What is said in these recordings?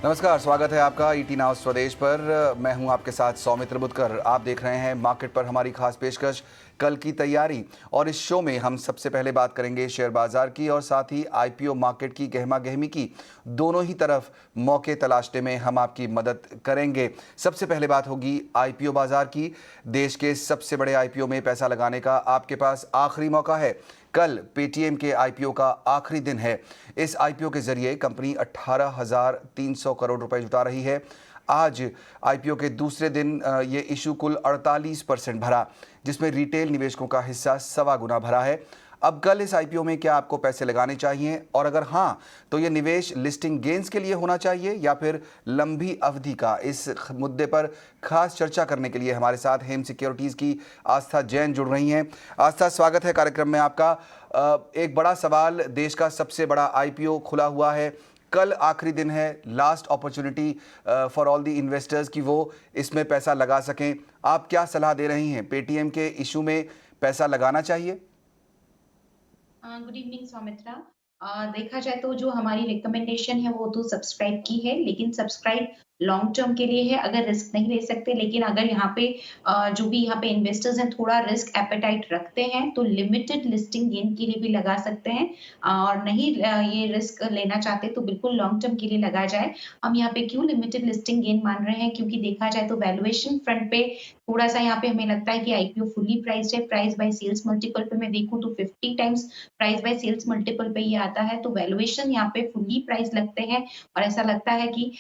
नमस्कार, स्वागत है आपका ईटी नाउ स्वदेश पर। मैं हूं आपके साथ सौमित्र बुतकर। आप देख रहे हैं मार्केट पर हमारी खास पेशकश कल की तैयारी। और इस शो में हम सबसे पहले बात करेंगे शेयर बाजार की और साथ ही आईपीओ मार्केट की गहमा गहमी की। दोनों ही तरफ मौके तलाशने में हम आपकी मदद करेंगे। सबसे पहले बात होगी आईपीओ बाजार की। देश के सबसे बड़े आईपीओ में पैसा लगाने का आपके पास आखिरी मौका है। कल पेटीएम के आईपीओ का आखिरी दिन है। इस आईपीओ के जरिए कंपनी 18,300 करोड़ रुपए जुटा रही है। आज आईपीओ के दूसरे दिन ये इशू कुल 48% भरा, जिसमें रिटेल निवेशकों का हिस्सा 1.25 गुना भरा है। अब कल इस आईपीओ में क्या आपको पैसे लगाने चाहिए, और अगर हाँ तो ये निवेश लिस्टिंग गेन्स के लिए होना चाहिए या फिर लंबी अवधि का? इस मुद्दे पर खास चर्चा करने के लिए हमारे साथ हेम सिक्योरिटीज की आस्था जैन जुड़ रही हैं। आस्था, स्वागत है कार्यक्रम में आपका। एक बड़ा सवाल, देश का सबसे बड़ा आईपीओ खुला हुआ है, कल आखिरी दिन है, last opportunity for all the investors कि वो इसमें पैसा लगा सकें। आप क्या सलाह दे रही हैं? पेटीएम के इशू में पैसा लगाना चाहिए? Good evening Soumitra. देखा जाए तो जो हमारी रिकमेंडेशन है वो तो सब्सक्राइब की है, लेकिन सब्सक्राइब लॉन्ग टर्म के लिए है, अगर रिस्क नहीं ले सकते। लेकिन अगर यहाँ पे जो भी यहाँ पे इन्वेस्टर्स हैं थोड़ा रिस्क एपेटाइट रखते हैं तो लिमिटेड लिस्टिंग गेन के लिए भी लगा सकते हैं। और नहीं ये रिस्क लेना चाहते तो बिल्कुल लॉन्ग टर्म के लिए लगा जाए। हम यहाँ पे क्यों लिमिटेड लिस्टिंग गेन मान रहे हैं, क्योंकि देखा जाए तो वैल्यूएशन फ्रंट पे थोड़ा सा यहाँ पे हमें लगता है कि आईपीओ फुली प्राइस्ड है। प्राइस बाय सेल्स मल्टीपल पे मैं देखूं तो 50 times price by sales multiple पे ये आता है, तो वैल्यूएशन यहाँ पे फुली प्राइस लगते हैं। और ऐसा लगता है कि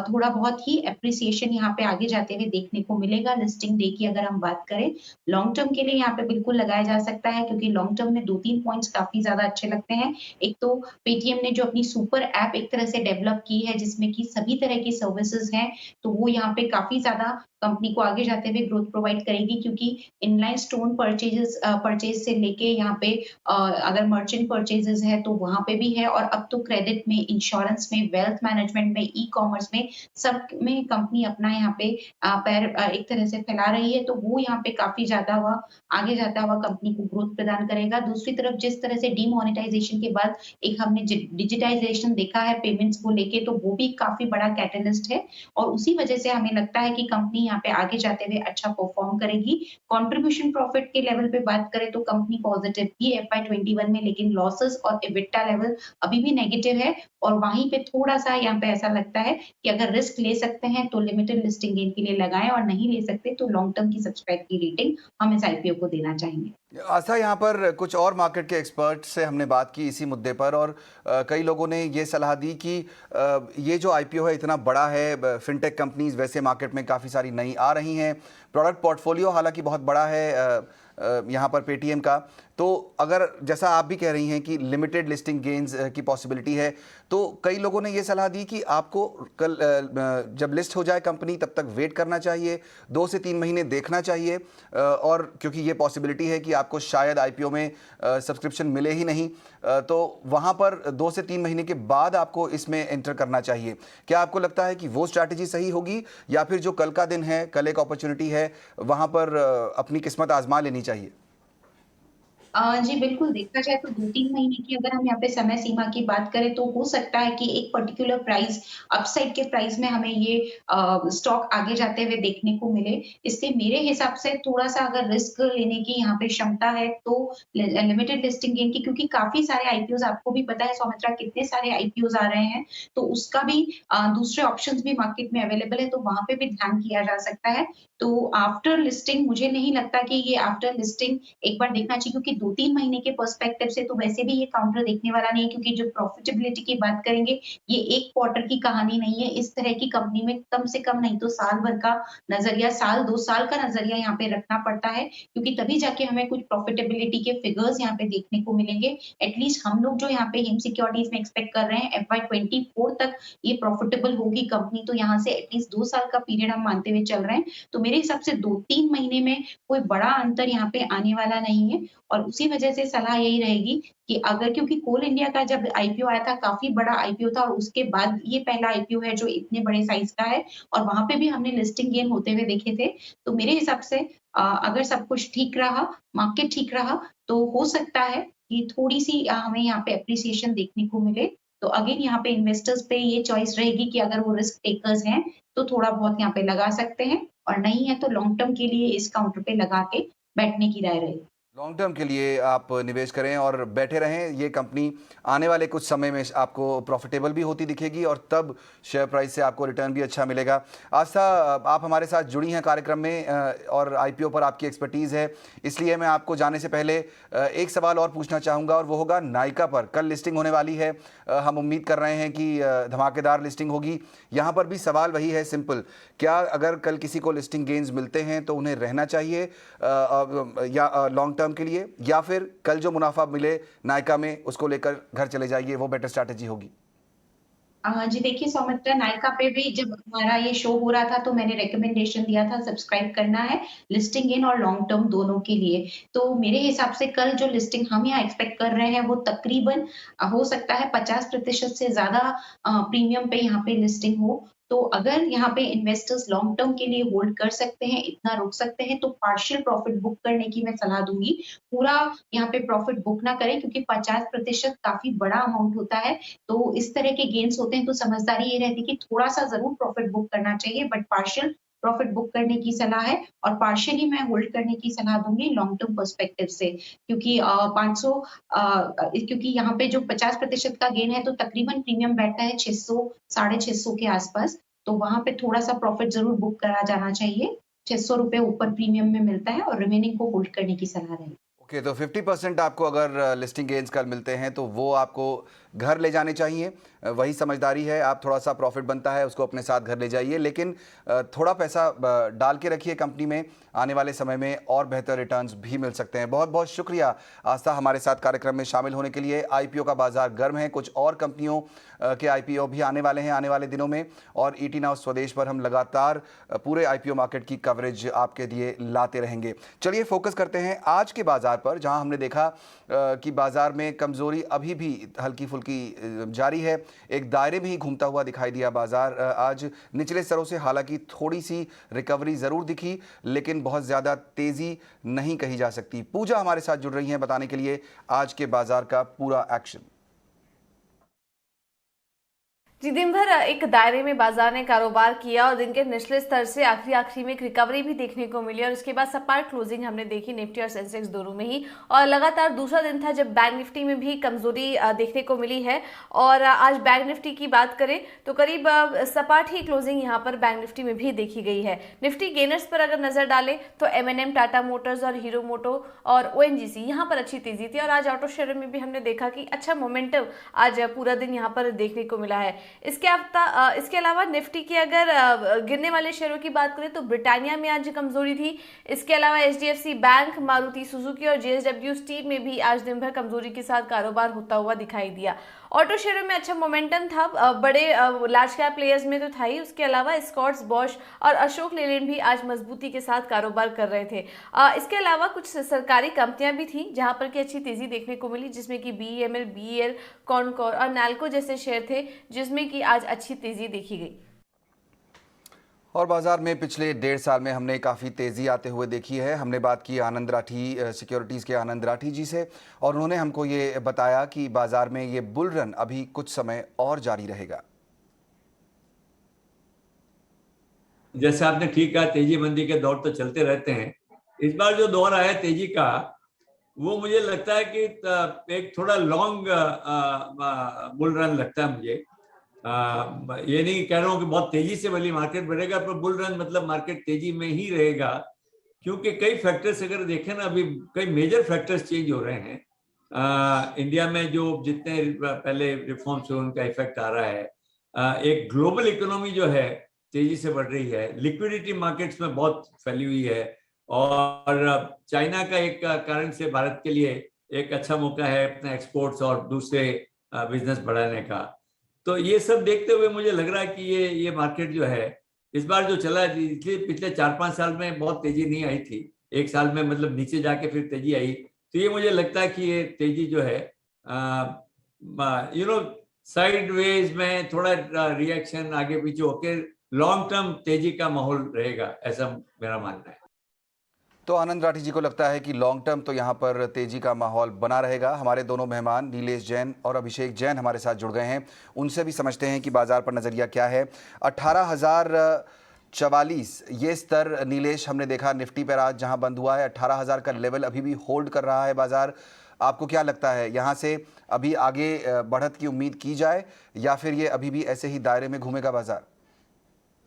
थोड़ा बहुत ही एप्रिसिएशन यहाँ पे आगे जाते हुए देखने को मिलेगा लिस्टिंग डे की अगर हम बात करें। लॉन्ग टर्म के लिए यहाँ पे बिल्कुल लगाया जा सकता है, क्योंकि लॉन्ग टर्म में 2-3 पॉइंट्स काफ़ी ज़्यादा अच्छे लगते हैं। एक तो पेटीएम ने जो अपनी सुपर ऐप एक तरह से डेवलप की है, जिसमें कि सभी तरह की सर्विसेज़ हैं, तो वो यहाँ पे काफ़ी ज़्यादा कंपनी को आगे जाते हुए ग्रोथ प्रोवाइड करेगी, क्योंकि इनलाइन स्टोन परचेज़ से लेके यहाँ पे अगर मर्चेंट परचेजेस है तो वहाँ पे भी है, और अब तो क्रेडिट में, इंश्योरेंस में, वेल्थ मैनेजमेंट में, ई-कॉमर्स में, सब में कंपनी अपना यहाँ पे पैर एक तरह से फैला रही है, तो वो यहाँ पे काफ़ी ज़्यादा वह आगे जाता हुआ कंपनी को ग्रोथ प्रदान करेगा। दूसरी तरफ जिस तरह से डीमोनेटाइजेशन के बाद एक हमने डिजिटाइजेशन देखा है पेमेंट्स को लेके, तो वो भी काफ़ी बड़ा कैटलिस्ट है, और उसी वजह से हमें लगता है कि कंपनी यहाँ पे आगे जाते हुए अच्छा परफॉर्म करेगी। कंट्रीब्यूशन प्रॉफिट के लेवल पे बात करें तो कंपनी पॉजिटिव थी एफवाई 21 में, लेकिन लॉसेस और एबिटा लेवल अभी भी नेगेटिव है। और वहीं पे थोड़ा-सा यहाँ पे ऐसा लगता है कि अगर रिस्क ले सकते हैं तो लिमिटेड लिस्टिंग गेन के लिए लगाएँ, और नहीं ले सकते तो लॉन्ग टर्म की सब्सक्राइब की रेटिंग हम इस आईपीओ को देना चाहेंगे। आशा, यहाँ पर कुछ और मार्केट के एक्सपर्ट से हमने बात की इसी मुद्दे पर, और कई लोगों ने ये सलाह दी कि ये जो आईपीओ है इतना बड़ा है, फिनटेक कंपनीज वैसे मार्केट में काफ़ी सारी नई आ रही हैं, प्रोडक्ट पोर्टफोलियो हालांकि बहुत बड़ा है यहाँ पर पेटीएम का। तो अगर जैसा आप भी कह रही हैं कि लिमिटेड लिस्टिंग गेन्स की पॉसिबिलिटी है, तो कई लोगों ने ये सलाह दी कि आपको कल जब लिस्ट हो जाए कंपनी तब तक वेट करना चाहिए, 2 से 3 महीने देखना चाहिए, और क्योंकि ये पॉसिबिलिटी है कि आपको शायद आईपीओ में सब्सक्रिप्शन मिले ही नहीं, तो वहाँ पर 2 से 3 महीने के बाद आपको इसमें एंटर करना चाहिए। क्या आपको लगता है कि वो स्ट्रैटेजी सही होगी, या फिर जो कल का दिन है, कल एक अपॉर्चुनिटी है, वहाँ पर अपनी किस्मत आजमा लेनी चाहिए? जी बिल्कुल, देखा जाए तो 2-3 महीने की अगर हम यहाँ पे समय सीमा की बात करें तो हो सकता है कि एक पर्टिकुलर प्राइस अपसाइड के प्राइस में हमें ये स्टॉक आगे जाते हुए देखने को मिले। इससे मेरे हिसाब से थोड़ा-सा अगर रिस्क लेने की यहाँ पे क्षमता है तो लिमिटेड लिस्टिंग गेन की, क्योंकि काफ़ी सारे आईपीओज़ आपको भी पता है सौमित्रा कितने सारे आईपीओज़ आ रहे हैं, तो उसका भी दूसरे ऑप्शंस भी मार्केट में अवेलेबल है, तो वहाँ पे भी ध्यान किया जा सकता है। तो आफ्टर लिस्टिंग मुझे नहीं लगता कि ये आफ्टर लिस्टिंग एक बार देखना चाहिए, क्योंकि 2-3 महीने के पर्सपेक्टिव से तो वैसे भी ये काउंटर देखने वाला नहीं है, क्योंकि जो प्रॉफिटेबिलिटी की बात करेंगे, ये 1 क्वार्टर की कहानी नहीं है। इस तरह की कंपनी में कम से कम नहीं तो साल भर का नज़रिया, साल 2 साल का नज़रिया यहाँ पे रखना पड़ता है, क्योंकि तभी जाके हमें कुछ प्रॉफिटेबिलिटी के फिगर्स यहाँ पे देखने को मिलेंगे। एटलीस्ट हम लोग जो यहाँ पे हिम सिक्योरिटीज़ में एक्सपेक्ट कर रहे हैं एफवाई 24 तक ये प्रॉफिटेबल होगी कंपनी, तो यहाँ से एटलीस्ट 2 साल का पीरियड हम मानते हुए चल रहे हैं। तो मेरे हिसाब से 2-3 महीने में कोई बड़ा अंतर यहाँ पे आने वाला नहीं है, और उसी वजह से सलाह यही रहेगी कि अगर, क्योंकि कोल इंडिया का जब आईपीओ आया था काफ़ी बड़ा आईपीओ था, और उसके बाद ये पहला आईपीओ है जो इतने बड़े साइज़ का है, और वहाँ पे भी हमने लिस्टिंग गेन होते हुए देखे थे। तो मेरे हिसाब से अगर सब कुछ ठीक रहा, मार्केट ठीक रहा, तो हो सकता है कि थोड़ी-सी हमें यहाँ पे एप्रिसिएशन देखने को मिले। तो अगेन यहाँ पे इन्वेस्टर्स पे ये चॉइस रहेगी कि अगर वो रिस्क टेकर्स हैं, तो थोड़ा बहुत यहाँ पे लगा सकते हैं और नहीं है तो लॉन्ग टर्म के लिए इस काउंटर पे लगा के बैठने की राय रहेगी। लॉन्ग टर्म के लिए आप निवेश करें और बैठे रहें। ये कंपनी आने वाले कुछ समय में आपको प्रॉफिटेबल भी होती दिखेगी और तब शेयर प्राइस से आपको रिटर्न भी अच्छा मिलेगा। आस्था, आप हमारे साथ जुड़ी हैं कार्यक्रम में और आईपीओ पर आपकी एक्सपर्टीज़ है, इसलिए मैं आपको जाने से पहले एक सवाल और पूछना चाहूँगा और वो होगा नायका पर। कल लिस्टिंग होने वाली है, हम उम्मीद कर रहे हैं कि धमाकेदार लिस्टिंग होगी। यहाँ पर भी सवाल वही है, सिंपल, क्या अगर कल किसी को लिस्टिंग गेन्स मिलते हैं तो उन्हें रहना चाहिए या लॉन्ग टर्म के लिए, या फिर कल जो मुनाफा मिले नायका में उसको लेकर घर चले जाइए, वो बेटर स्ट्रैटेजी होगी? जी देखिए सौमित्र, नायका पे भी जब हमारा ये शो हो रहा था तो मैंने रिकमेंडेशन दिया था सब्सक्राइब करना है लिस्टिंग इन और लॉन्ग टर्म दोनों के लिए। तो मेरे हिसाब से कल जो लिस्टिंग हम यहाँ एक्सपेक्ट कर रहे हैं वो तकरीबन हो सकता है 50% से ज़्यादा प्रीमियम पे यहाँ पे लिस्टिंग हो। तो अगर यहाँ पे इन्वेस्टर्स लॉन्ग टर्म के लिए होल्ड कर सकते हैं, इतना रुक सकते हैं तो पार्शियल प्रॉफिट बुक करने की मैं सलाह दूँगी। पूरा यहाँ पे प्रॉफिट बुक ना करें क्योंकि 50% काफ़ी बड़ा अमाउंट होता है। तो इस तरह के गेन्स होते हैं तो समझदारी ये रहती है कि थोड़ा-सा ज़रूर प्रॉफिट बुक करना चाहिए बट पार्शियल प्रॉफिट बुक करने की सलाह है और पार्शियली मैं होल्ड करने की सलाह दूँगी लॉन्ग टर्म पर्सपेक्टिव से क्योंकि 500 क्योंकि यहाँ पे जो 50% का गेन है तो तकरीबन प्रीमियम बैठता है 600 साढ़े 600 के आसपास, तो वहाँ पे थोड़ा-सा प्रॉफिट ज़रूर बुक करा जाना चाहिए। ₹600 ऊपर प्रीमियम में मिलता है और रिमेनिंग को होल्ड करने की सलाह रहेगी। ओके, तो 50% आपको अगर लिस्टिंग गेन्स कल मिलते हैं तो वो आपको घर ले जाने चाहिए। वही समझदारी है, आप थोड़ा सा प्रॉफिट बनता है उसको अपने साथ घर ले जाइए, लेकिन थोड़ा पैसा डाल के रखिए कंपनी में, आने वाले समय में और बेहतर रिटर्न्स भी मिल सकते हैं। बहुत बहुत शुक्रिया आस्था हमारे साथ कार्यक्रम में शामिल होने के लिए। आईपीओ का बाजार गर्म है, कुछ और कंपनियों के आईपीओ भी आने वाले हैं आने वाले दिनों में, और ईटी नाउ स्वदेश पर हम लगातार पूरे आईपीओ मार्केट की कवरेज आपके लिए लाते रहेंगे। चलिए फोकस करते हैं आज के बाजार पर, जहां हमने देखा कि बाजार में कमजोरी अभी भी हल्की फुल्की जारी है। एक दायरे में ही घूमता हुआ दिखाई दिया बाजार आज निचले स्तरों से, हालांकि थोड़ी सी रिकवरी जरूर दिखी लेकिन बहुत ज्यादा तेजी नहीं कही जा सकती। पूजा हमारे साथ जुड़ रही हैं बताने के लिए आज के बाजार का पूरा एक्शन। जी, दिन भर एक दायरे में बाजार ने कारोबार किया और दिन के निचले स्तर से आखिरी में एक रिकवरी भी देखने को मिली और उसके बाद सपाट क्लोजिंग हमने देखी निफ्टी और सेंसेक्स दोनों में ही। और लगातार दूसरा दिन था जब बैंक निफ्टी में भी कमजोरी देखने को मिली है। और आज बैंक निफ्टी की बात करें तो करीब सपाट ही क्लोजिंग यहाँ पर बैंक निफ्टी में भी देखी गई है। निफ्टी गेनर्स पर अगर नजर डालें तो M&M, टाटा मोटर्स और हीरो मोटो और ONGC यहाँ पर अच्छी तेजी थी। और आज ऑटो शेयर में भी हमने देखा कि अच्छा मोमेंटम आज पूरा दिन यहाँ पर देखने को मिला है। इसके अलावा निफ्टी के अगर गिरने वाले शेयरों की बात करें तो ब्रिटानिया में आज कमजोरी थी। इसके अलावा HDFC बैंक, मारुति सुजुकी और JSW स्टील में भी आज दिन भर कमजोरी के साथ कारोबार होता हुआ दिखाई दिया। ऑटो शेयरों में अच्छा मोमेंटम था, बड़े लार्ज कैप प्लेयर्स में तो था ही, उसके अलावा स्कॉट्स, बॉश और अशोक लेलैंड भी आज मजबूती के साथ कारोबार कर रहे थे। इसके अलावा कुछ सरकारी कंपनियां भी थी जहां पर की अच्छी तेजी देखने को मिली, जिसमें कि BEML, BEL, कॉनकोर और नैल्को जैसे शेयर थे जिसमें कि आज अच्छी तेजी देखी गई। और बाजार में पिछले 1.5 साल में हमने काफ़ी तेज़ी आते हुए देखी है। हमने बात की आनंद राठी सिक्योरिटीज़ के आनंद राठी जी से, और उन्होंने हमको ये बताया कि बाजार में ये बुल रन अभी कुछ समय और जारी रहेगा। जैसे आपने ठीक कहा, तेजी मंदी के दौर तो चलते रहते हैं। इस बार जो दौर आया तेजी का, वो मुझे लगता है कि एक थोड़ा लॉन्ग बुल रन लगता है मुझे। ये नहीं कह रहा हूँ कि बहुत तेजी से भली मार्केट बढ़ेगा, पर बुल रन मतलब मार्केट तेजी में ही रहेगा, क्योंकि कई फैक्टर्स अगर देखें ना, अभी कई मेजर फैक्टर्स चेंज हो रहे हैं। इंडिया में जो जितने पहले रिफॉर्म्स हुए उनका इफेक्ट आ रहा है। एक ग्लोबल इकोनॉमी जो है तेजी से बढ़ रही है, लिक्विडिटी मार्केट्स में बहुत फैली हुई है, और चाइना का एक कारण से भारत के लिए एक अच्छा मौका है अपने एक्सपोर्ट्स और दूसरे बिजनेस बढ़ाने का। तो ये सब देखते हुए मुझे लग रहा है कि ये मार्केट जो है इस बार जो चला है, इसलिए पिछले 4-5 साल में बहुत तेजी नहीं आई थी, एक साल में मतलब नीचे जाके फिर तेजी आई। तो ये मुझे लगता है कि ये तेजी जो है साइडवेज में थोड़ा रिएक्शन आगे पीछे होकर लॉन्ग टर्म तेजी का माहौल रहेगा, ऐसा मेरा मानना है। तो आनंद राठी जी को लगता है कि लॉन्ग टर्म तो यहाँ पर तेजी का माहौल बना रहेगा। हमारे दोनों मेहमान नीलेश जैन और अभिषेक जैन हमारे साथ जुड़ गए हैं, उनसे भी समझते हैं कि बाजार पर नज़रिया क्या है। 18,044 ये स्तर नीलेश हमने देखा निफ्टी पर आज जहां बंद हुआ है, 18,000 का लेवल अभी भी होल्ड कर रहा है बाजार। आपको क्या लगता है यहाँ से अभी आगे बढ़त की उम्मीद की जाए या फिर ये अभी भी ऐसे ही दायरे में घूमेगा बाजार?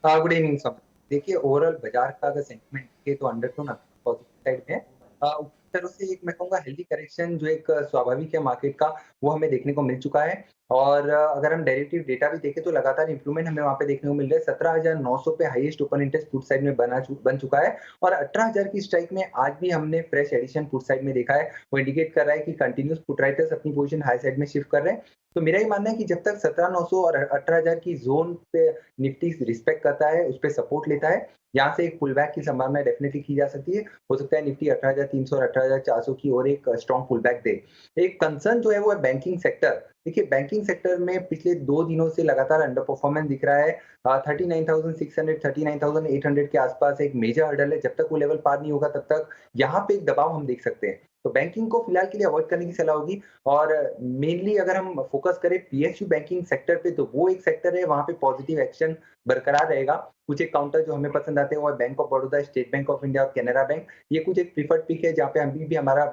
गुड इवनिंग सब। देखिए, ओवरऑल बाजार का अगर सेंटिमेंट के तो अंडरटोन पॉजिटिव साइड में है। उस तरह से एक मैं कहूँगा हेल्दी करेक्शन जो एक स्वाभाविक है मार्केट का, वो हमें देखने को मिल चुका है। और अगर हम डेरिवेटिव डेटा भी देखें तो लगातार इंप्रूवमेंट हमें वहाँ पे देखने को मिल रहा है। 17,900 पे highest open interest put side में बन चुका है और 18,000 की स्ट्राइक में आज भी हमने फ्रेश एडिशन पुट साइड में देखा है। वो इंडिकेट कर रहा है कि कंटिन्यूस पुट राइटर्स अपनी पोजीशन हाई साइड में शिफ्ट कर रहे हैं। तो मेरा ही मानना है कि जब तक 17,900 और 18,000 की जोन पे निफ्टी रिस्पेक्ट करता है, उस पर सपोर्ट लेता है, यहाँ से एक पुल बैक की संभावना डेफिनेटली की जा सकती है। हो सकता है निफ्टी 18,300 और 18,400 की और एक स्ट्रॉन्ग पुल बैक दे। एक कंसर्न जो है वो है बैंकिंग सेक्टर। देखिए, बैंकिंग सेक्टर में पिछले 2 दिनों से लगातार अंडर परफॉर्मेंस दिख रहा है। 39,600 39,800 के आसपास एक मेजर हर्डल है। जब तक वो लेवल पार नहीं होगा तब तक यहाँ पे एक दबाव हम देख सकते हैं। तो बैंकिंग को फिलहाल के लिए अवॉइड करने की सलाह होगी। और मेनली अगर हम फोकस करें पीएसयू बैंकिंग सेक्टर पे, तो वो एक सेक्टर है वहाँ पे पॉजिटिव एक्शन बरकरार रहेगा। कुछ एक काउंटर जो हमें पसंद आते हैं वो bank of Baroda, state bank of India और कैनरा बैंक। ये कुछ एक प्रीफर्ड पिक है जहाँ पे अभी भी हमारा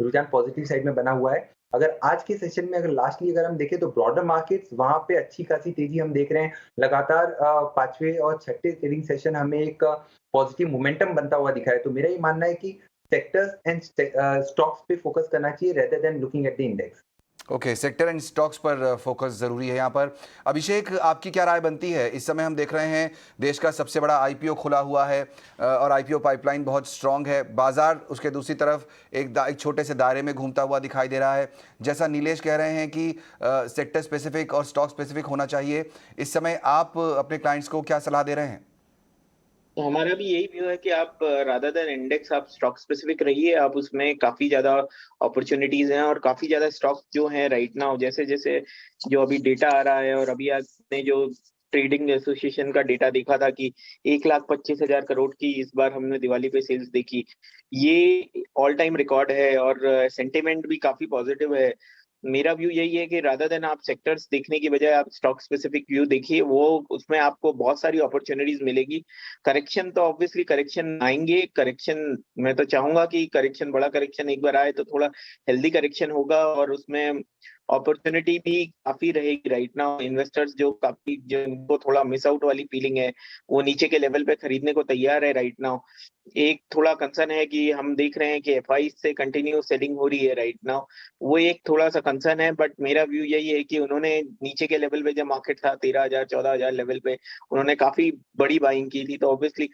रुझान पॉजिटिव साइड में बना हुआ है। अगर आज के सेशन में लास्टली अगर हम देखें तो ब्रॉडर मार्केट्स वहां पे अच्छी खासी तेजी हम देख रहे हैं। लगातार 5वें और 6ठे ट्रेडिंग सेशन हमें एक पॉजिटिव मोमेंटम बनता हुआ दिखा है। तो मेरा ये मानना है कि सेक्टर्स एंड स्टॉक्स पे फोकस करना चाहिए rather than looking at the index. Okay, sector and stocks पर फोकस ज़रूरी है यहाँ पर। अभिषेक, आपकी क्या राय बनती है? इस समय हम देख रहे हैं देश का सबसे बड़ा आईपीओ खुला हुआ है और आईपीओ पाइपलाइन बहुत स्ट्रांग है। बाजार उसके दूसरी तरफ एक छोटे से दायरे में घूमता हुआ दिखाई दे रहा है। जैसा नीलेश कह रहे हैं कि सेक्टर स्पेसिफिक और स्टॉक स्पेसिफिक होना चाहिए, इस समय आप अपने क्लाइंट्स को क्या सलाह दे रहे हैं? तो हमारा भी यही व्यू है कि आप रादर देन इंडेक्स आप स्टॉक स्पेसिफिक रहिए। आप उसमें काफी ज्यादा अपॉर्चुनिटीज हैं और काफी ज्यादा स्टॉक जो हैं राइट नाउ, जैसे जैसे जो अभी डेटा आ रहा है और अभी आपने जो ट्रेडिंग एसोसिएशन का डेटा देखा था कि 1,25,000 करोड़ की इस बार हमने दिवाली पे सेल्स देखी, ये ऑल टाइम रिकॉर्ड है और सेंटिमेंट भी काफी पॉजिटिव है। मेरा व्यू यही है कि रादर देन आप सेक्टर्स देखने की बजाय आप स्टॉक स्पेसिफिक व्यू देखिए, वो उसमें आपको बहुत सारी अपॉर्चुनिटीज मिलेगी। करेक्शन तो ऑब्वियसली करेक्शन आएंगे, करेक्शन मैं तो चाहूंगा कि करेक्शन, बड़ा करेक्शन एक बार आए तो थोड़ा हेल्दी करेक्शन होगा और उसमें अपॉर्चुनिटी भी काफी रहेगी। राइट नाउ इन्वेस्टर्स जो काफी, जिनको थोड़ा मिस आउट वाली फीलिंग है, वो नीचे के लेवल पे खरीदने को तैयार है राइट नाउ। एक थोड़ा कंसर्न है कि हम देख रहे हैं कि एफआई से कंटिन्यू सेलिंग हो रही है राइट नाउ, वो एक थोड़ा सा कंसर्न है। बट मेरा व्यू यही है कि उन्होंने नीचे के लेवल पे जब मार्केट था 13,000 14,000 लेवल पे, उन्होंने काफी बड़ी बाइंग की थी, तो ऑब्वियसली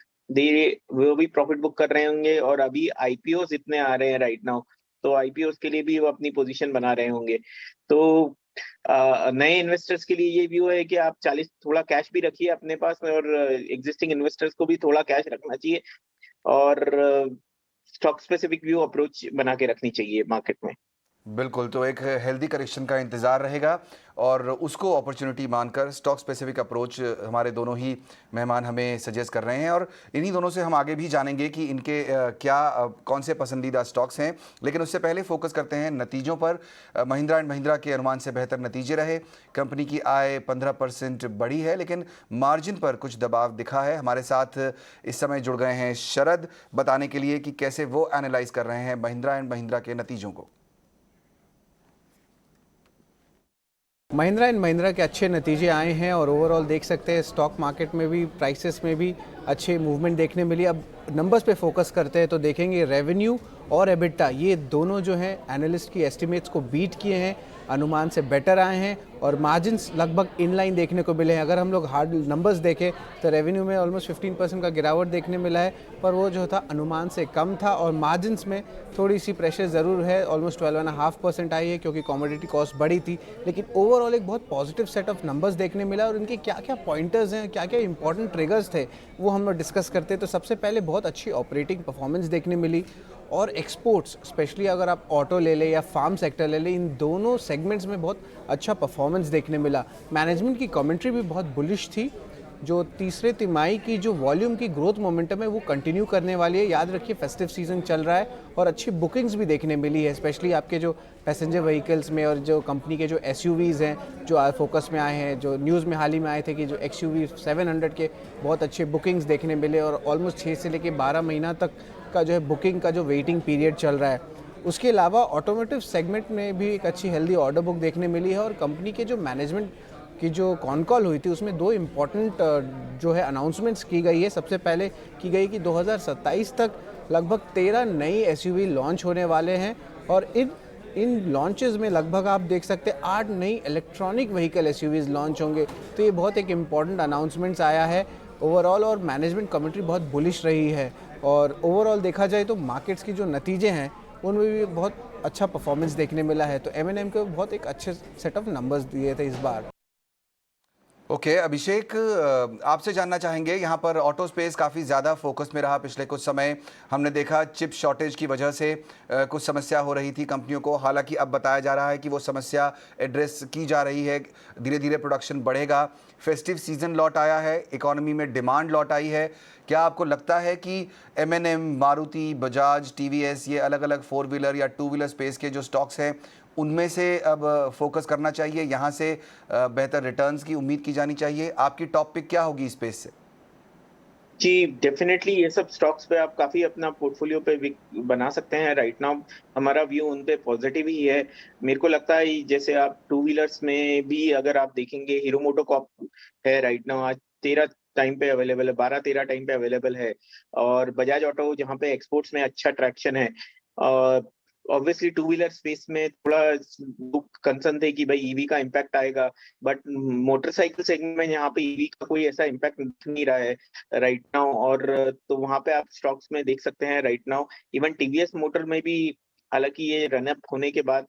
वो भी प्रॉफिट बुक कर रहे होंगे। और अभी आईपीओ इतने आ रहे हैं राइट नाउ, तो आईपीओ के लिए भी वो अपनी पोजीशन बना रहे होंगे। तो नए इन्वेस्टर्स के लिए ये व्यू है कि आप 40 थोड़ा कैश भी रखिए अपने पास और एग्जिस्टिंग इन्वेस्टर्स को भी थोड़ा कैश रखना चाहिए और स्टॉक स्पेसिफिक व्यू अप्रोच बना के रखनी चाहिए मार्केट में। बिल्कुल, तो एक हेल्दी करेक्शन का इंतज़ार रहेगा और उसको अपॉर्चुनिटी मानकर स्टॉक स्पेसिफिक अप्रोच हमारे दोनों ही मेहमान हमें सजेस्ट कर रहे हैं और इन्हीं दोनों से हम आगे भी जानेंगे कि इनके कौन से पसंदीदा स्टॉक्स हैं। लेकिन उससे पहले फोकस करते हैं नतीजों पर। महिंद्रा एंड महिंद्रा के अनुमान से बेहतर नतीजे रहे। कंपनी की आय 15% बढ़ी है लेकिन मार्जिन पर कुछ दबाव दिखा है। हमारे साथ इस समय जुड़ गए हैं शरद, बताने के लिए कि कैसे वो एनालाइज कर रहे हैं महिंद्रा एंड महिंद्रा के नतीजों को। महिंद्रा एंड महिंद्रा के अच्छे नतीजे आए हैं और ओवरऑल देख सकते हैं स्टॉक मार्केट में भी, प्राइसेस में भी अच्छे मूवमेंट देखने मिली। अब नंबर्स पे फोकस करते हैं तो देखेंगे रेवेन्यू और एबिटा, ये दोनों जो हैं एनालिस्ट की एस्टिमेट्स को बीट किए हैं, अनुमान से बेटर आए हैं और मार्जिन्स लगभग इनलाइन देखने को मिले हैं। अगर हम लोग हार्ड नंबर्स देखें तो रेवेन्यू में ऑलमोस्ट 15% का गिरावट देखने मिला है, पर वो जो था अनुमान से कम था और मार्जिन्स में थोड़ी सी प्रेशर ज़रूर है, ऑलमोस्ट 12.5% आई है क्योंकि कॉमोडिटी कॉस्ट बढ़ी थी। लेकिन ओवरऑल एक बहुत पॉजिटिव सेट ऑफ नंबर्स देखने मिला और इनके क्या क्या पॉइंटर्स हैं, क्या क्या इंपॉर्टेंट ट्रिगर्स थे, वो हम लोग डिस्कस करते हैं। तो सबसे पहले बहुत अच्छी ऑपरेटिंग परफॉर्मेंस देखने मिली और एक्सपोर्ट्स, स्पेशली अगर आप ऑटो ले लें या फार्म सेक्टर ले लें, इन दोनों सेगमेंट्स में बहुत अच्छा परफॉर्मेंस देखने मिला। मैनेजमेंट की कमेंट्री भी बहुत बुलिश थी जो तीसरे तिमाही की जो वॉल्यूम की ग्रोथ मोमेंटम है वो कंटिन्यू करने वाली है। याद रखिए फेस्टिव सीजन चल रहा है और अच्छी बुकिंग्स भी देखने मिली है, स्पेशली आपके जो पैसेंजर व्हीकल्स में, और जो कंपनी के जो एसयूवीज़ हैं जो फोकस में आए हैं, जो न्यूज़ में हाल ही में आए थे कि जो XUV 700 के बहुत अच्छे बुकिंग्स देखने मिले और ऑलमोस्ट 6 से लेकर 12 महीना तक का जो है बुकिंग का जो वेटिंग पीरियड चल रहा है। उसके अलावा ऑटोमोटिव सेगमेंट में भी एक अच्छी हेल्दी ऑर्डर बुक देखने मिली है और कंपनी के जो मैनेजमेंट की जो कॉन कॉल हुई थी उसमें 2 इम्पॉर्टेंट जो है अनाउंसमेंट्स की गई है। सबसे पहले की गई कि 2027 तक लगभग 13 नई SUV लॉन्च होने वाले हैं और इन लॉन्चेस में लगभग आप देख सकते हैं 8 नई इलेक्ट्रॉनिक व्हीकल SUVs लॉन्च होंगे। तो ये बहुत एक इम्पॉर्टेंट अनाउंसमेंट्स आया है ओवरऑल, और मैनेजमेंट कमेंट्री बहुत बुलिश रही है। और ओवरऑल देखा जाए तो मार्केट्स की जो नतीजे हैं उनमें भी बहुत अच्छा परफॉर्मेंस देखने मिला है। तो M&M को बहुत एक अच्छे सेट ऑफ नंबर्स दिए थे इस बार। ओके अभिषेक, आपसे जानना चाहेंगे, यहाँ पर ऑटो स्पेस काफ़ी ज़्यादा फोकस में रहा पिछले कुछ समय। हमने देखा चिप शॉर्टेज की वजह से कुछ समस्या हो रही थी कंपनियों को, हालांकि अब बताया जा रहा है कि वो समस्या एड्रेस की जा रही है, धीरे धीरे प्रोडक्शन बढ़ेगा। फेस्टिव सीजन लौट आया है, इकोनॉमी में डिमांड लौट आई है। क्या आपको लगता है कि M&M, मारुति, बजाज, TVS, ये अलग अलग 4 व्हीलर या 2 व्हीलर स्पेस के जो स्टॉक्स हैं उनमें से अब फोकस करना चाहिए, यहाँ से बेहतर रिटर्न्स की उम्मीद की जानी चाहिए? आपकी टॉप पिक क्या होगी स्पेस से? जी, डेफिनेटली ये सब स्टॉक्स पे आप काफी अपना पोर्टफोलियो पे बना सकते हैं। राइट नाउ हमारा व्यू उन पे पॉजिटिव ही है। मेरे को लगता है जैसे आप 2 व्हीलर्स में भी अगर आप देखेंगे, हीरो मोटोकॉर्प है राइट नाउ आज 13 टाइम पे अवेलेबल है, 12-13 टाइम पे अवेलेबल है। और बजाज ऑटो जहाँ पे एक्सपोर्ट्स में अच्छा ट्रैक्शन है। ऑब्वियसली 2 व्हीलर स्पेस में थोड़ा कंसर्न थे कि भाई ईवी का इम्पैक्ट आएगा, बट मोटरसाइकिल सेगमेंट में यहाँ पे ईवी का कोई ऐसा इम्पैक्ट दिख नहीं रहा है राइट नाउ। और तो वहां पे आप स्टॉक्स में देख सकते हैं right now. Even TVS motor में भी हालांकि ये रनअप होने के बाद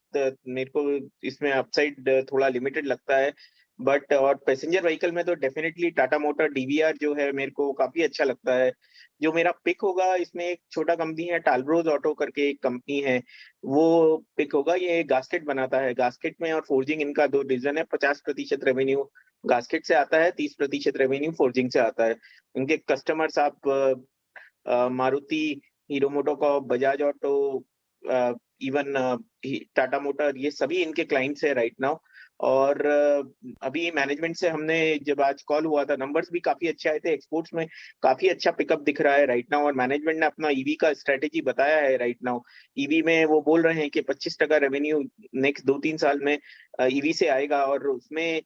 मेरे को इसमें अपसाइड थोड़ा लिमिटेड लगता है, बट और पैसेंजर व्हीकल में तो डेफिनेटली टाटा मोटर DVR जो है मेरे को काफी अच्छा लगता है। जो मेरा पिक होगा इसमें एक छोटा कंपनी है टालब्रोज ऑटो करके एक कंपनी है, वो पिक होगा। ये गास्केट बनाता है, गास्केट में और फोर्जिंग इनका 2 डिवीजन है। 50% रेवेन्यू गास्केट से आता है, 30% रेवेन्यू फोर्जिंग से आता है। उनके कस्टमर्स आप Maruti, hero MotoCorp, Bajaj auto, even Tata motor, ये सभी इनके क्लाइंट्स है राइट नाउ। और अभी मैनेजमेंट से हमने जब आज कॉल हुआ था, नंबर्स भी काफी अच्छे आए थे, एक्सपोर्ट्स में काफी अच्छा पिकअप दिख रहा है राइट नाउ। और मैनेजमेंट ने अपना ईवी का स्ट्रेटेजी बताया है राइट नाउ। ईवी में वो बोल रहे हैं कि 25% रेवेन्यू नेक्स्ट 2-3 साल में ईवी से आएगा, और उसमें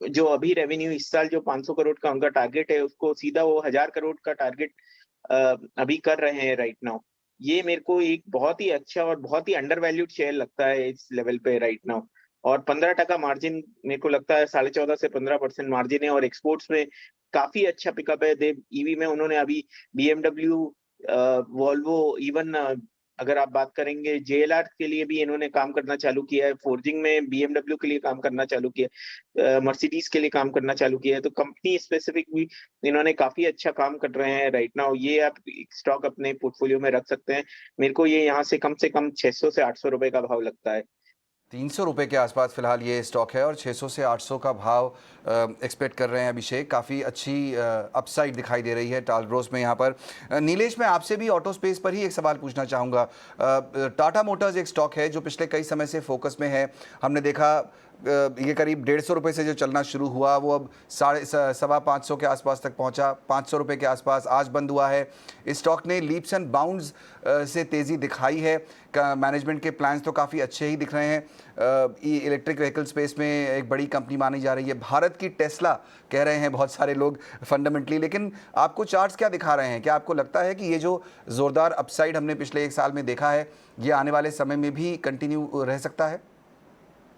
जो अभी रेवेन्यू इस साल जो 500 करोड़ का उनका टारगेट है, उसको सीधा वो 1000 करोड़ का टारगेट अभी कर रहे हैं राइट नाउ। ये मेरे को एक बहुत ही अच्छा और बहुत ही अंडर वैल्यूड शेयर लगता है इस लेवल पे राइट नाउ। और 15% मार्जिन मेरे को लगता है 14.5 से 15% मार्जिन है। और एक्सपोर्ट्स में काफी अच्छा पिकअप है। ईवी में उन्होंने अभी BMW, वॉल्वो, इवन अगर आप बात करेंगे JLR के लिए भी इन्होंने काम करना चालू किया है। फोर्जिंग में BMW के लिए काम करना चालू किया है, मर्सिडीज के लिए काम करना चालू किया है। तो कंपनी स्पेसिफिक भी इन्होंने काफी अच्छा काम कर रहे हैं राइट नाउ। ये आप स्टॉक अपने पोर्टफोलियो में रख सकते हैं। मेरे को ये यहाँ से कम 600 से 800 रुपए का भाव लगता है। 300 रुपये के आसपास फिलहाल ये स्टॉक है और 600 से 800 का भाव एक्सपेक्ट कर रहे हैं अभिषेक। काफ़ी अच्छी अपसाइड दिखाई दे रही है टालब्रोज में यहाँ पर। नीलेश, मैं आपसे भी ऑटो स्पेस पर ही एक सवाल पूछना चाहूँगा। टाटा मोटर्स एक स्टॉक है जो पिछले कई समय से फोकस में है। हमने देखा ये करीब 150 रुपये से जो चलना शुरू हुआ वो अब 550 के आसपास तक पहुंचा, 500 रुपये के आसपास आज बंद हुआ है। इस स्टॉक ने लीप्स एंड बाउंड्स से तेज़ी दिखाई है। मैनेजमेंट के प्लान्स तो काफ़ी अच्छे ही दिख रहे हैं। इलेक्ट्रिक व्हीकल स्पेस में एक बड़ी कंपनी मानी जा रही है, भारत की टेस्ला कह रहे हैं बहुत सारे लोग फंडामेंटली। लेकिन आपको चार्ट्स क्या दिखा रहे हैं? क्या आपको लगता है कि ये जो ज़ोरदार अपसाइड हमने पिछले 1 साल में देखा है ये आने वाले समय में भी कंटिन्यू रह सकता है?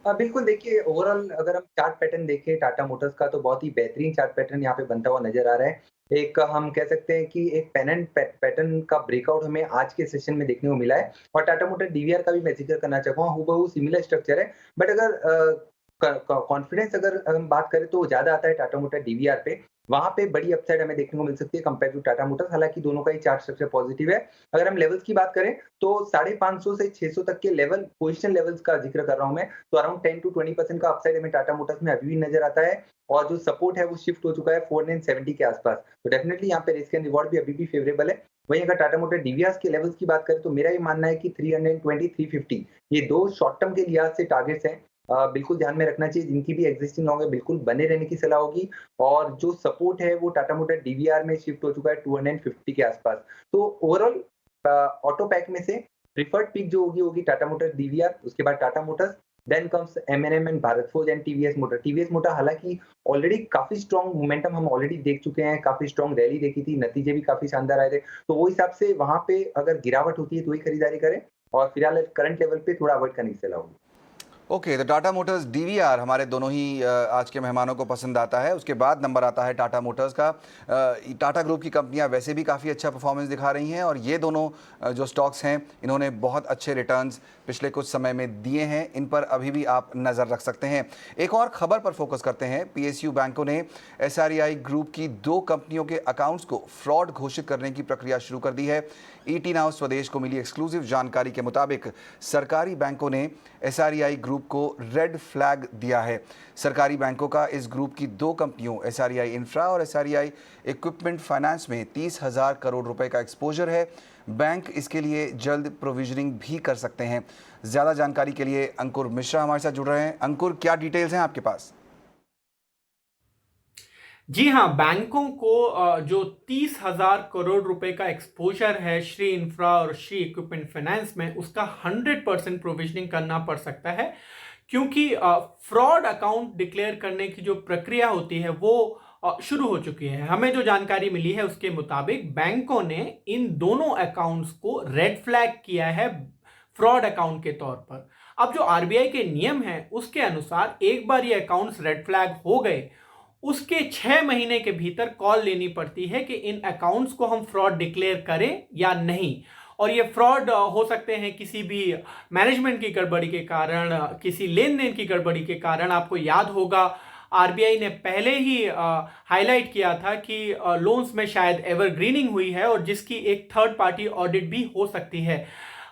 बिल्कुल, देखिए ओवरऑल अगर हम चार्ट पैटर्न देखें टाटा मोटर्स का, तो बहुत ही बेहतरीन चार्ट पैटर्न यहाँ पे बनता हुआ नजर आ रहा है। एक हम कह सकते हैं कि एक पेनेंट पैटर्न का ब्रेकआउट हमें आज के सेशन में देखने को मिला है। और टाटा मोटर DVR का भी मैं जिक्र करना चाहूँगा, हूबहू सिमिलर स्ट्रक्चर है। बट अगर कॉन्फिडेंस अगर हम बात करें तो ज्यादा आता है टाटा मोटर डीवीआर पे। वहां पे बड़ी अपसाइड हमें देखने को मिल सकती है कंपेयर टू टाटा मोटर्स। हालांकि दोनों का ही चार्ट स्ट्रक्चर पॉजिटिव है। अगर हम लेवल्स की बात करें तो 550 से 600 तक के लेवल, पोजीशन लेवल्स का जिक्र कर रहा हूं मैं, तो अराउंड 10 to 20% का अपसाइड हमें टाटा मोटर्स में अभी भी नजर आता है। और जो सपोर्ट है वो शिफ्ट हो चुका है 470 के आसपास। तो डेफिनेटली यहाँ पे रिस्क एंड रिवॉर्ड भी अभी भी फेवरेबल है। वहीं अगर टाटा मोटर डीवीआर के लेवल्स की बात करें तो मेरा ये मानना है कि 320, 350 ये दो शॉर्ट टर्म के लिहाज से टारगेट्स हैं। बिल्कुल ध्यान में रखना चाहिए। जिनकी भी एग्जिस्टिंग लॉन्ग है बिल्कुल बने रहने की सलाह होगी। और जो सपोर्ट है वो टाटा मोटर डीवीआर में शिफ्ट हो चुका है 250 के आसपास। तो ओवरऑल ऑटो पैक में से प्रिफर्ड पिक जो होगी टाटा मोटर डीवीआर, उसके बाद Tata Motors, then comes MNM and Bharat Forge and TVS Motor. TVS Motor हालांकि ऑलरेडी काफी स्ट्रॉन्ग मोमेंटम हम ऑलरेडी देख चुके हैं, काफी स्ट्रॉन्ग रैली देखी थी, नतीजे भी काफी शानदार आए थे। तो वो हिसाब से वहां पे अगर गिरावट होती है तो ही खरीदारी करें, और फिलहाल करंट लेवल पे थोड़ा अवॉइड करने की सलाह होगी। ओके, तो टाटा मोटर्स डीवीआर हमारे दोनों ही आज के मेहमानों को पसंद आता है। उसके बाद नंबर आता है टाटा मोटर्स का। टाटा ग्रुप की कंपनियां वैसे भी काफ़ी अच्छा परफॉर्मेंस दिखा रही हैं और ये दोनों जो स्टॉक्स हैं इन्होंने बहुत अच्छे रिटर्न्स पिछले कुछ समय में दिए हैं। इन पर अभी भी आप नज़र रख सकते हैं। एक और खबर पर फोकस करते हैं। पीएसयू बैंकों ने एसआरईआई ग्रुप की 2 कंपनियों के अकाउंट्स को फ्रॉड घोषित करने की प्रक्रिया शुरू कर दी है। ईटी नाउ स्वदेश को मिली एक्सक्लूसिव जानकारी के मुताबिक सरकारी बैंकों ने एसआरईआई ग्रुप को रेड फ्लैग दिया है। सरकारी बैंकों का इस ग्रुप की 2 कंपनियों एसआरईआई इंफ्रा और एसआरईआई इक्विपमेंट फाइनेंस में 30,000 करोड़ रुपए का एक्सपोजर है। बैंक इसके लिए जल्द प्रोविजनिंग भी कर सकते हैं। ज़्यादा जानकारी के लिए अंकुर मिश्रा हमारे साथ जुड़ रहे हैं। अंकुर, क्या डिटेल्स हैं आपके पास? जी हाँ, बैंकों को जो 30,000 करोड़ रुपए का एक्सपोजर है श्री इंफ्रा और श्री इक्विपमेंट फाइनेंस में, उसका 100% प्रोविजनिंग करना पड़ सकता है, क्योंकि फ्रॉड अकाउंट डिक्लेयर करने की जो प्रक्रिया होती है वो शुरू हो चुकी है। हमें जो जानकारी मिली है उसके मुताबिक बैंकों ने इन दोनों अकाउंट्स को रेड फ्लैग किया है फ्रॉड अकाउंट के तौर पर। अब जो आरबीआई के नियम हैं उसके अनुसार एक बार ये अकाउंट्स रेड फ्लैग हो गए, उसके 6 महीने के भीतर कॉल लेनी पड़ती है कि इन अकाउंट्स को हम फ्रॉड डिक्लेयर करें या नहीं। और ये फ्रॉड हो सकते हैं किसी भी मैनेजमेंट की गड़बड़ी के कारण, किसी लेन देन की गड़बड़ी के कारण। आपको याद होगा आरबीआई ने पहले ही हाईलाइट किया था कि लोन्स में शायद एवरग्रीनिंग हुई है और जिसकी एक थर्ड पार्टी ऑडिट भी हो सकती है।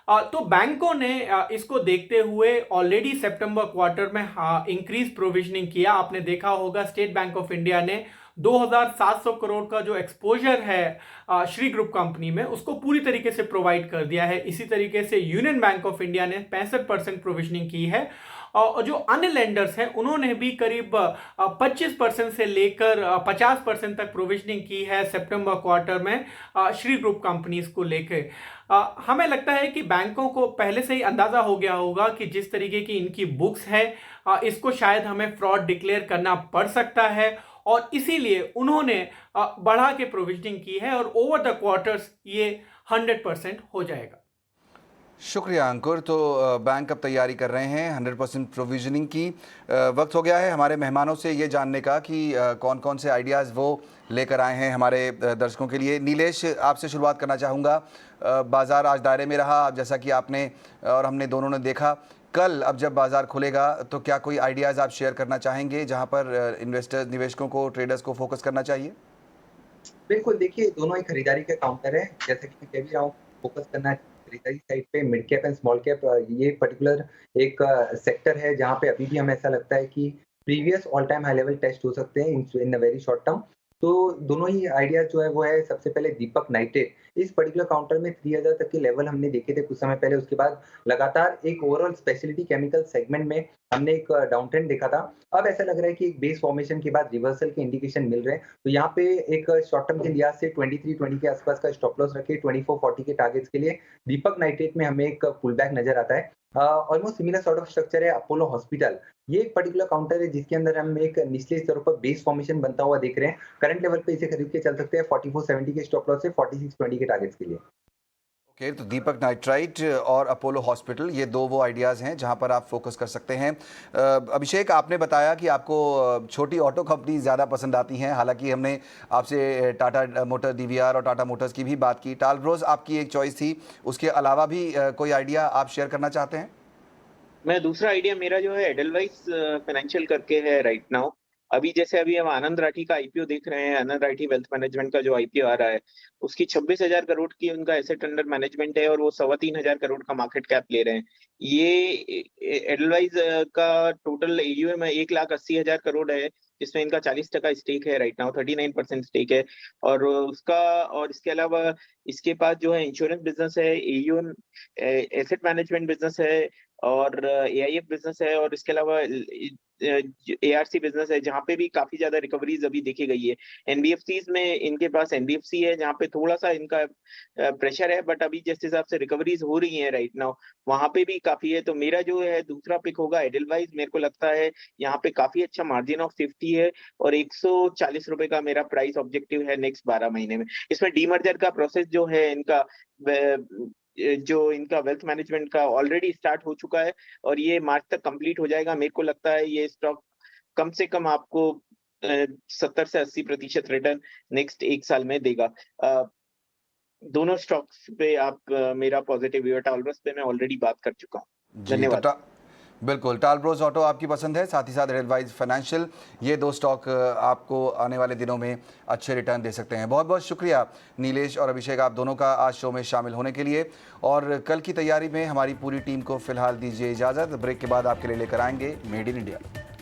तो बैंकों ने इसको देखते हुए ऑलरेडी सितंबर क्वार्टर में इंक्रीज प्रोविजनिंग किया। आपने देखा होगा स्टेट बैंक ऑफ इंडिया ने 2,700 करोड़ का जो एक्सपोजर है श्री ग्रुप कंपनी में, उसको पूरी तरीके से प्रोवाइड कर दिया है। इसी तरीके से यूनियन बैंक ऑफ इंडिया ने 65% प्रोविजनिंग की है। और जो अन्य लेंडर्स हैं उन्होंने भी करीब 25% से लेकर 50% तक प्रोविजनिंग की है सितंबर क्वार्टर में श्री ग्रुप कंपनीज को लेकर। हमें लगता है कि बैंकों को पहले से ही अंदाजा हो गया होगा कि जिस तरीके की इनकी बुक्स है इसको शायद हमें फ्रॉड डिक्लेयर करना पड़ सकता है, और इसीलिए उन्होंने बढ़ा के प्रोविजनिंग की है और ओवर द क्वार्टर्स ये 100% हो जाएगा। शुक्रिया अंकुर। तो बैंक अब तैयारी कर रहे हैं 100% प्रोविजनिंग की। वक्त हो गया है हमारे मेहमानों से ये जानने का कि कौन कौन से आइडियाज़ वो लेकर आए हैं हमारे दर्शकों के लिए। नीलेश, आपसे शुरुआत करना चाहूँगा। बाज़ार आज दायरे में रहा, जैसा कि आपने और हमने दोनों ने देखा। कल अब जब बाज़ार खुलेगा तो क्या कोई आइडियाज़ आप शेयर करना चाहेंगे जहाँ पर इन्वेस्टर्स, निवेशकों को, ट्रेडर्स को फोकस करना चाहिए? बिल्कुल, देखिए दोनों ही खरीदारी के काउंटर है। जैसे कि मैं कह भी रहा हूँ, फोकस करना है खरीदारी साइड पे। Mid cap and small cap ये पर्टिकुलर एक सेक्टर है जहाँ पे अभी भी हमें ऐसा लगता है कि previous all time high level test हो सकते हैं in a very short term. तो दोनों ही आइडियाज जो है वो है, सबसे पहले दीपक नाइट्रेट। इस पर्टिकुलर काउंटर में 3000 तक के लेवल हमने देखे थे कुछ समय पहले। उसके बाद लगातार एक ओवरऑल स्पेशलिटी केमिकल सेगमेंट में हमने एक डाउन ट्रेंड देखा था। अब ऐसा लग रहा है कि एक बेस फॉर्मेशन के बाद रिवर्सल के इंडिकेशन मिल रहे हैं। तो यहाँ पे एक शॉर्ट टर्म के लिहाज से 2320 के आसपास का स्टॉप लॉस रखे 2440 के टारगेट्स के लिए। दीपक नाइट्रेट में हमें एक पुल बैक नजर आता है। Almost similar sort of structure है अपोलो हॉस्पिटल। ये एक पर्टिकुलर काउंटर है जिसके अंदर हम एक निचले स्तरों पर बेस फॉर्मेशन बनता हुआ देख रहे हैं। करंट लेवल पे इसे खरीद के चल सकते हैं 4470 के स्टॉप लॉस से 4620 के टारगेट्स के लिए। ओके, तो दीपक नाइट्राइट और अपोलो हॉस्पिटल, ये 2 वो आइडियाज़ हैं जहां पर आप फोकस कर सकते हैं। अभिषेक, आपने बताया कि आपको छोटी ऑटो कंपनी ज़्यादा पसंद आती हैं। हालांकि हमने आपसे टाटा मोटर डीवीआर और टाटा मोटर्स की भी बात की। टाल ब्रोस आपकी एक चॉइस थी, उसके अलावा भी कोई आइडिया आप शेयर करना चाहते हैं? मैं दूसरा आइडिया मेरा जो है एडलवाइस फाइनेंशियल करके है राइट नाउ। अभी हम आनंद राठी का आईपीओ देख रहे हैं, आनंद राठी वेल्थ मैनेजमेंट का जो आईपीओ आ रहा है, उसकी 26,000 करोड़ की उनका एसेट अंडर मैनेजमेंट है और वो 3,25,000 करोड़ का मार्केट कैप ले रहे हैं। ये एडलवाइस का टोटल एयूएम 1,80,000 करोड़ है, जिसमें इनका 40% स्टेक है राइट नाउ, 39% स्टेक है। और इसके अलावा इसके पास जो है इंश्योरेंस बिजनेस है, एयूएम एसेट मैनेजमेंट बिजनेस है और एआईएफ बिजनेस है और इसके अलावा एआरसी बिजनेस है, जहाँ पे भी काफी ज्यादा रिकवरीज अभी देखी गई है। एनबीएफसीज में इनके पास एनबीएफसी है जहाँ पे थोड़ा सा इनका प्रेशर है, बट अभी जिस हिसाब से रिकवरीज हो रही है राइट नाउ वहां पे भी काफी है। तो मेरा जो है दूसरा पिक होगा एडलवाइज। मेरे को लगता है यहाँ पे काफी अच्छा मार्जिन ऑफ सेफ्टी है और 140 रुपए का मेरा प्राइस ऑब्जेक्टिव है नेक्स्ट 12 महीने में। इसमें डीमर्जर का प्रोसेस जो है इनका वेल्थ मैनेजमेंट का ऑलरेडी स्टार्ट हो चुका है और ये मार्च तक कंप्लीट हो जाएगा। मेरे को लगता है ये स्टॉक कम से कम आपको 70 से 80% रिटर्न नेक्स्ट 1 साल में देगा। दोनों स्टॉक्स पे आप मेरा पॉजिटिव व्यू है। टालब्रोस पे मैं ऑलरेडी बात कर चुका हूँ। जी, धन्यवाद। बिल्कुल, टालब्रोस ऑटो आपकी पसंद है, साथ ही साथ एडवाइज फाइनेंशियल, ये 2 स्टॉक आपको आने वाले दिनों में अच्छे रिटर्न दे सकते हैं। बहुत बहुत शुक्रिया नीलेश और अभिषेक, आप दोनों का आज शो में शामिल होने के लिए। और कल की तैयारी में हमारी पूरी टीम को फिलहाल दीजिए इजाज़त। ब्रेक के बाद आपके लिए लेकर आएंगे मेड इन इंडिया।